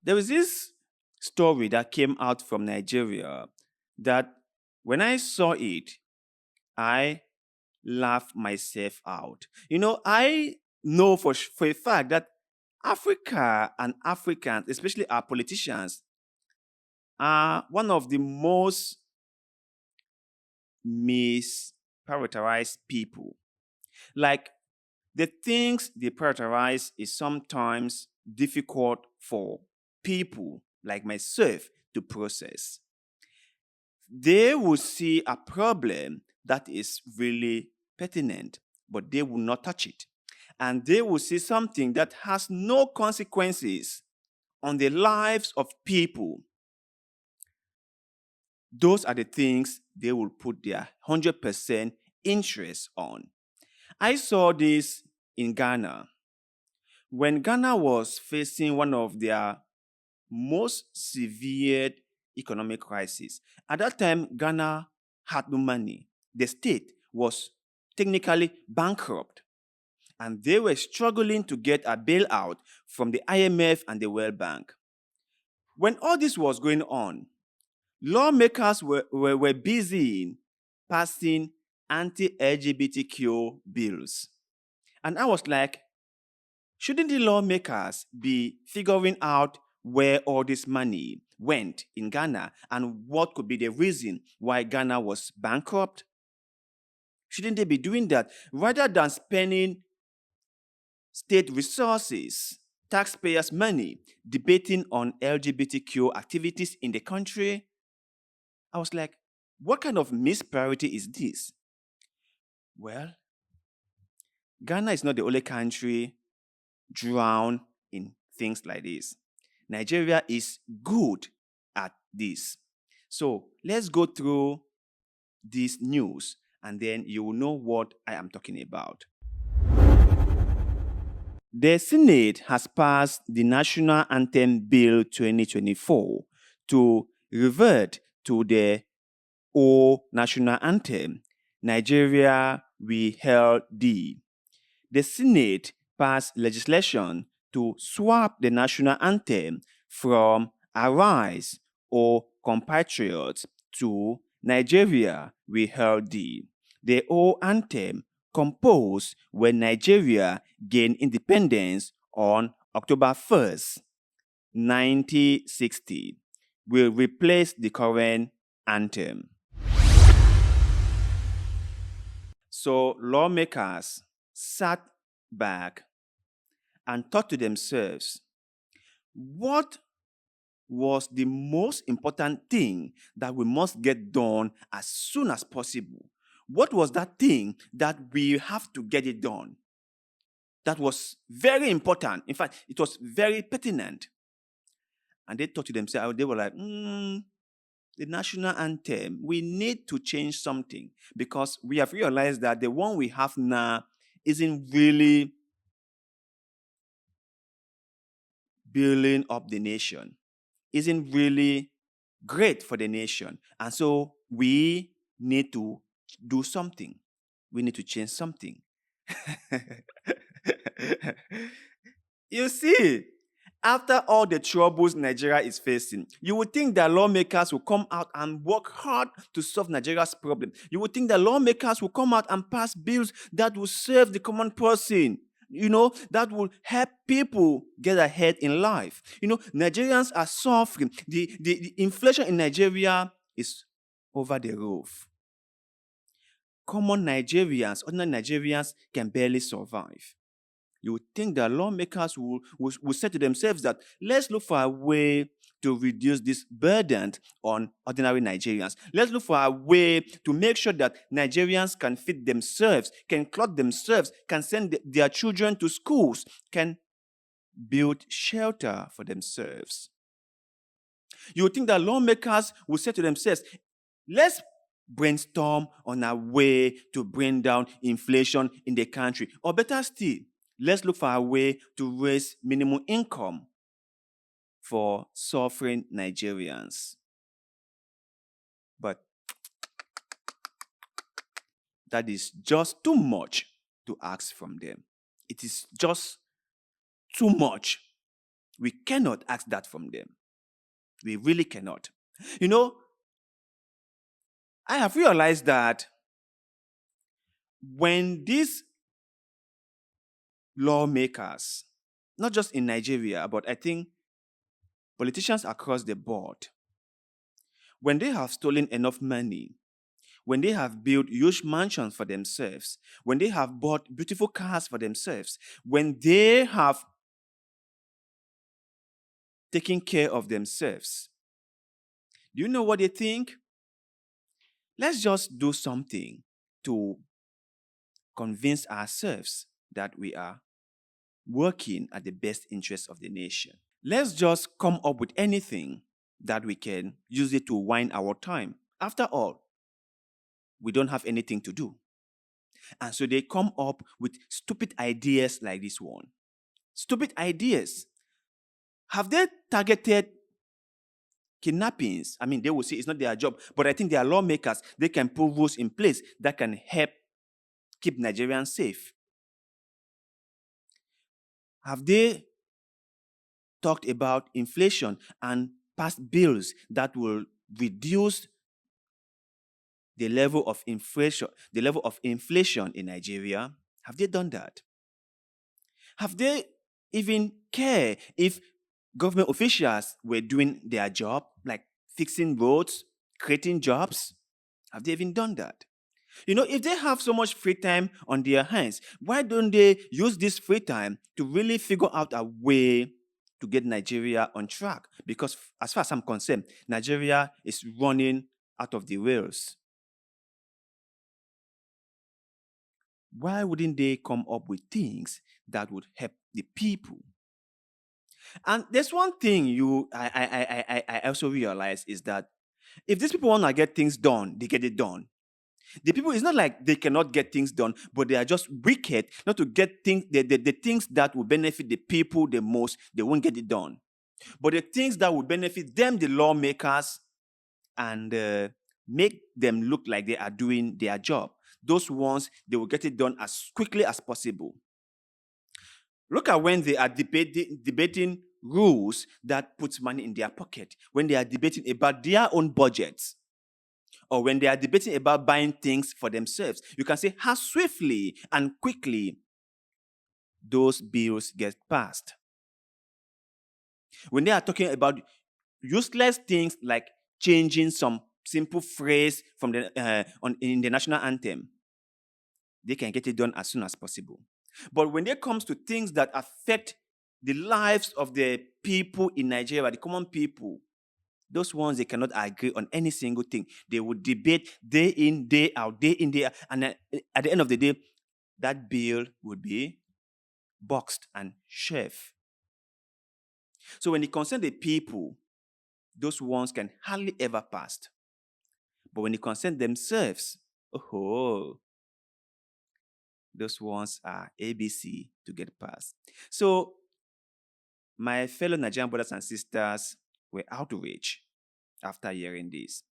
There is this story that came out from Nigeria that when I saw it, I laughed myself out. I know for a fact that Africa and Africans, especially our politicians, are one of the most misprioritized people. Like the things they prioritize is sometimes difficult for people like myself to process. They will see a problem that is really pertinent, but they will not touch it. And they will see something that has no consequences on the lives of people. Those are the things they will put their 100% interest on. I saw this in Ghana. When Ghana was facing one of their most severe economic crises, at that time, Ghana had no money. The state was technically bankrupt, and they were struggling to get a bailout from the IMF and the World Bank. When all this was going on, lawmakers were busy in passing anti LGBTQ bills. And I was like, shouldn't the lawmakers be figuring out where all this money went in Ghana and what could be the reason why Ghana was bankrupt? Shouldn't they be doing that rather than spending state resources, taxpayers' money, debating on LGBTQ activities in the country? I was like, what kind of mispriority is this? Well, Ghana is not the only country drowned in things like this. Nigeria is good at this. So let's go through this news and then you will know what I am talking about. The Senate has passed the National Anthem Bill 2024 to revert to the old national anthem, Nigeria We Hail Thee. The Senate passed legislation to swap the national anthem from Arise, O Compatriots, to Nigeria We Hail Thee. The old anthem, composed when Nigeria gained independence on October 1st, 1960, will replace the current anthem. So lawmakers sat back and thought to themselves, what was the most important thing that we must get done as soon as possible? What was that thing that we have to get it done? That was very important. In fact, it was very pertinent. And they thought to themselves, they were like, the national anthem, we need to change something because we have realized that the one we have now isn't really building up the nation, isn't really great for the nation. And so we need to do something. We need to change something. You see, after all the troubles Nigeria is facing, you would think that lawmakers will come out and work hard to solve Nigeria's problem. You would think that lawmakers will come out and pass bills that will serve the common person, that will help people get ahead in life. Nigerians are suffering. The inflation in Nigeria is over the roof. Common Nigerians, ordinary Nigerians can barely survive. You would think that lawmakers will say to themselves that let's look for a way to reduce this burden on ordinary Nigerians. Let's look for a way to make sure that Nigerians can feed themselves, can clothe themselves, can send their children to schools, can build shelter for themselves. You would think that lawmakers will say to themselves, let's brainstorm on a way to bring down inflation in the country. Or better still, let's look for a way to raise minimum income for suffering Nigerians. But that is just too much to ask from them. It is just too much. We cannot ask that from them. We really cannot. You know, I have realized that when these lawmakers, not just in Nigeria, but I think politicians across the board, when they have stolen enough money, when they have built huge mansions for themselves, when they have bought beautiful cars for themselves, when they have taken care of themselves, do you know what they think? Let's just do something to convince ourselves that we are working at the best interest of the nation. Let's just come up with anything that we can use it to wind our time. After all, we don't have anything to do. And so they come up with stupid ideas like this one. Stupid ideas. Have they targeted kidnappings? I mean, they will say it's not their job, but I think they are lawmakers. They can put rules in place that can help keep Nigerians safe. Have they talked about inflation and passed bills that will reduce the level of inflation in Nigeria? Have they done that? Have they even care if government officials were doing their job, like fixing roads, creating jobs? Have they even done that? You know, if they have so much free time on their hands, why don't they use this free time to really figure out a way to get Nigeria on track? Because as far as I'm concerned, Nigeria is running out of the rails. Why wouldn't they come up with things that would help the people? And there's one thing I also realize is that if these people want to get things done, they get it done. The people, it's not like they cannot get things done, but they are just wicked not to get things, the things that will benefit the people the most, they won't get it done. But the things that will benefit them, the lawmakers, and make them look like they are doing their job, those ones, they will get it done as quickly as possible. Look at when they are debating rules that puts money in their pocket, when they are debating about their own budgets, or when they are debating about buying things for themselves. You can see how swiftly and quickly those bills get passed. When they are talking about useless things like changing some simple phrase from in the national anthem, they can get it done as soon as possible. But when it comes to things that affect the lives of the people in Nigeria, the common people, those ones, they cannot agree on any single thing. They will debate day in, day out, day in, day out. And at the end of the day, that bill would be boxed and shelved. So when it concerns the people, those ones can hardly ever pass. But when it concerns themselves, those ones are ABC to get passed. So my fellow Nigerian brothers and sisters were outraged after hearing this.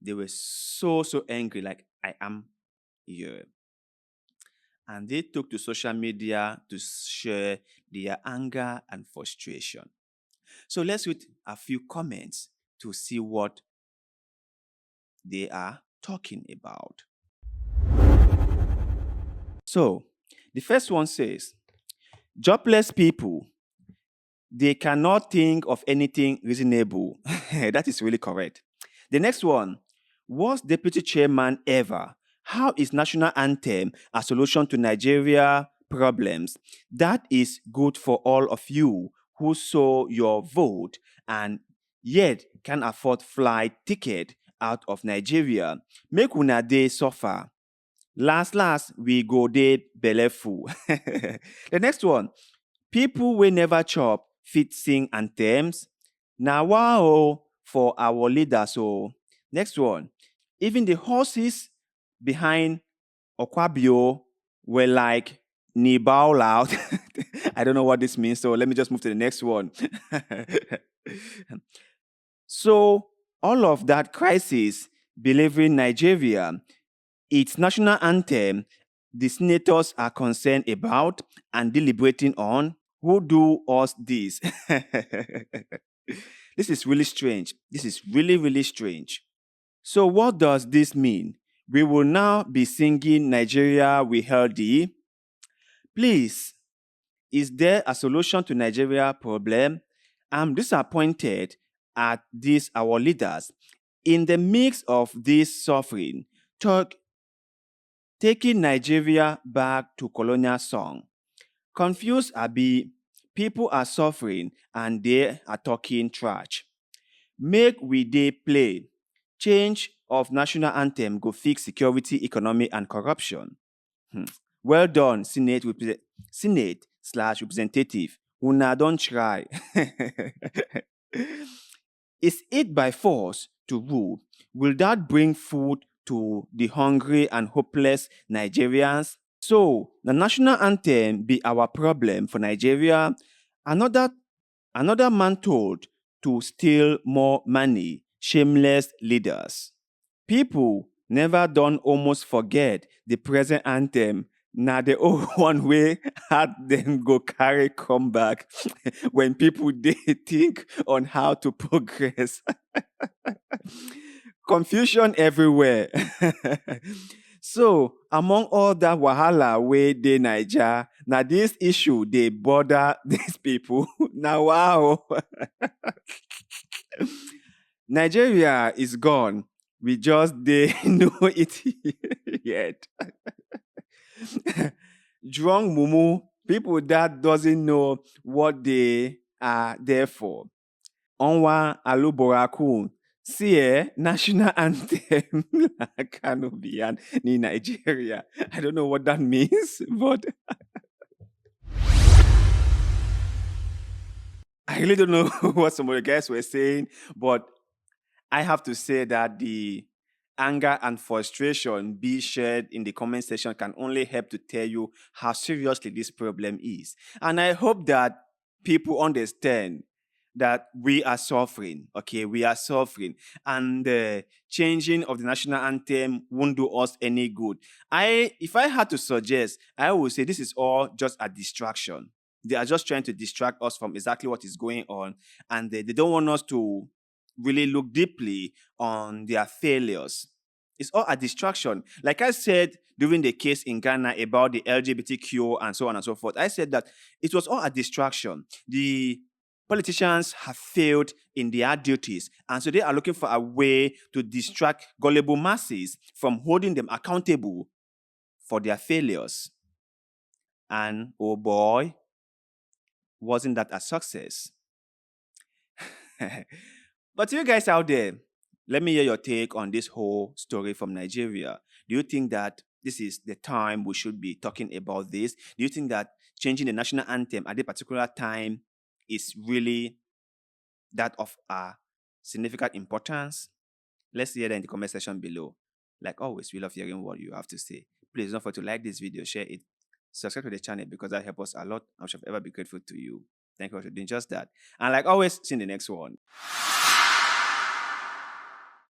They were so angry, like I am here. And they took to social media to share their anger and frustration. So let's read a few comments to see what they are talking about. So the first one says, jobless people, they cannot think of anything reasonable. That is really correct. The next one, worst deputy chairman ever. How is national anthem a solution to Nigeria problems? That is good for all of you who saw your vote and yet can afford flight ticket out of Nigeria. Make una dey suffer. Last, we go dey belleful. The next one, people wey never chop fit sing anthems. Na wow for our leaders. So next one, even the horses behind Okwabio were like bow loud. I don't know what this means, so let me just move to the next one. So all of that crisis believing Nigeria, its national anthem, the senators are concerned about and deliberating on, who do us this. This is really strange. This is really, really strange. So, what does this mean? We will now be singing Nigeria We Held Thee. Please, is there a solution to Nigeria problem? I'm disappointed at these our leaders. In the mix of this suffering, taking Nigeria back to colonial song. Confused Abi, people are suffering and they are talking trash. Make we dey play. Change of national anthem go fix security, economy, and corruption. Hmm. Well done, Senate slash representative. Una don't try. Is it by force to rule? Will that bring food to the hungry and hopeless Nigerians? So, the national anthem be our problem for Nigeria. Another Another man told to steal more money, shameless leaders. People never done almost forget the present anthem. Now the old one way had them go carry come back when people they think on how to progress. Confusion everywhere. So among all that wahala wey dey Naija, na this issue dey bother these people. Now wow. Nigeria is gone. We just dey know it yet. Drunk mumu, people that doesn't know what they are there for. Onwa Aluboraku. See, national anthem Kanobian in Nigeria. I don't know what that means, but I really don't know what some of the guys were saying. But I have to say that the anger and frustration be shared in the comment section can only help to tell you how seriously this problem is. And I hope that people understand that we are suffering, okay? We are suffering. And the changing of the national anthem won't do us any good. If I had to suggest, I would say this is all just a distraction. They are just trying to distract us from exactly what is going on. And they don't want us to really look deeply on their failures. It's all a distraction. Like I said during the case in Ghana about the LGBTQ and so on and so forth, I said that it was all a distraction. The politicians have failed in their duties, and so they are looking for a way to distract gullible masses from holding them accountable for their failures. And oh boy, wasn't that a success? But to you guys out there, let me hear your take on this whole story from Nigeria. Do you think that this is the time we should be talking about this? Do you think that changing the national anthem at a particular time is really that of a significant importance? Let's hear that in the comment section below. Like always, we love hearing what you have to say. Please don't forget to like this video, share it, subscribe to the channel because that helps us a lot. I shall ever be grateful to you. Thank you for doing just that. And like always, see you in the next one.